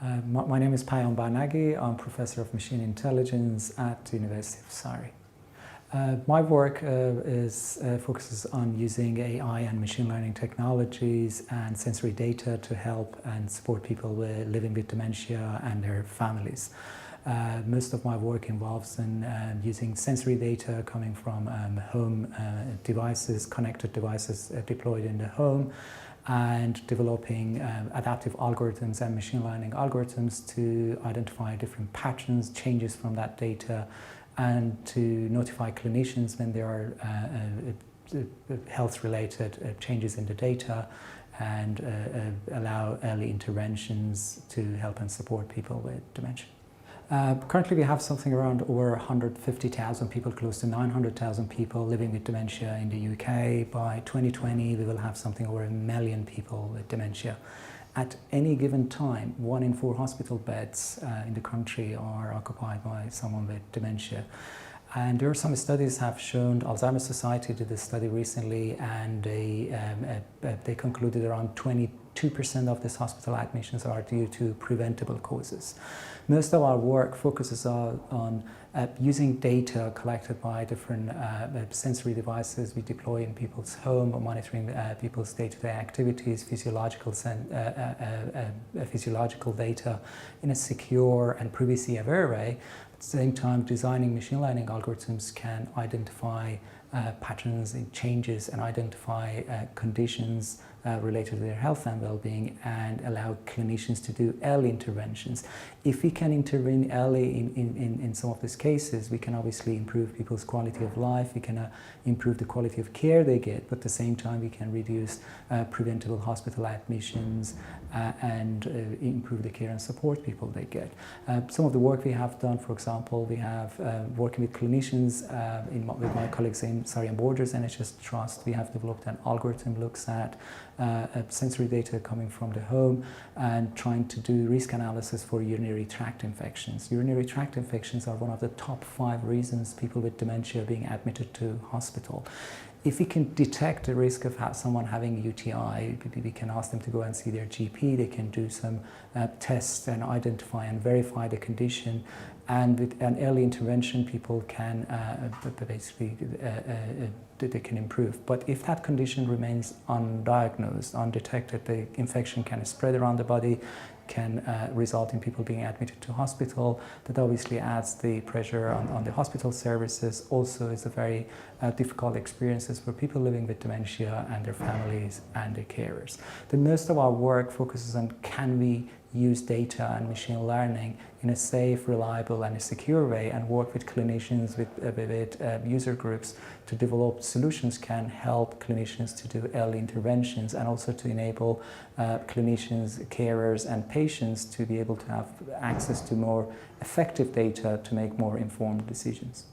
My name is Payam Barnaghi. I'm Professor of Machine Intelligence at the University of Surrey. My work focuses on using AI and machine learning technologies and sensory data to help and support people living with dementia and their families. Most of my work involves in using sensory data coming from home devices, connected devices deployed in the home, and developing adaptive algorithms and machine learning algorithms to identify different patterns, changes from that data, and to notify clinicians when there are health-related changes in the data, and allow early interventions to help and support people with dementia. Currently we have something around over 150,000 people, close to 900,000 people living with dementia in the UK. By 2020 we will have something over 1 million people with dementia. At any given time, 1 in 4 hospital beds in the country are occupied by someone with dementia. And there are some studies have shown, Alzheimer's Society did a study recently, and they concluded around 22% of these hospital admissions are due to preventable causes. Most of our work focuses on using data collected by different sensory devices we deploy in people's home, monitoring people's day-to-day activities, physiological data in a secure and privacy-aware way. At the same time, designing machine learning algorithms can identify patterns and changes and identify conditions related to their health and well-being, and allow clinicians to do early interventions. If we can intervene early in some of these cases, we can obviously improve people's quality of life, we can improve the quality of care they get, but at the same time we can reduce preventable hospital admissions and improve the care and support people they get. Some of the work we have done, for example, we have working with clinicians with my colleagues in Surrey and Borders NHS Trust, we have developed an algorithm looks at sensory data coming from the home and trying to do risk analysis for urinary tract infections. Urinary tract infections are one of the top 5 reasons people with dementia are being admitted to hospital. If we can detect the risk of someone having UTI, we can ask them to go and see their GP, they can do some tests and identify and verify the condition, and with an early intervention people can they can improve. But if that condition remains undiagnosed, undetected, the infection can spread around the body, can result in people being admitted to hospital. That obviously adds the pressure on the hospital services. Also, it's a very difficult experiences for people living with dementia and their families and their carers. Most of our work focuses on can we use data and machine learning in a safe, reliable and a secure way, and work with clinicians, with user groups to develop solutions can help clinicians to do early interventions, and also to enable clinicians, carers and patients to be able to have access to more effective data to make more informed decisions.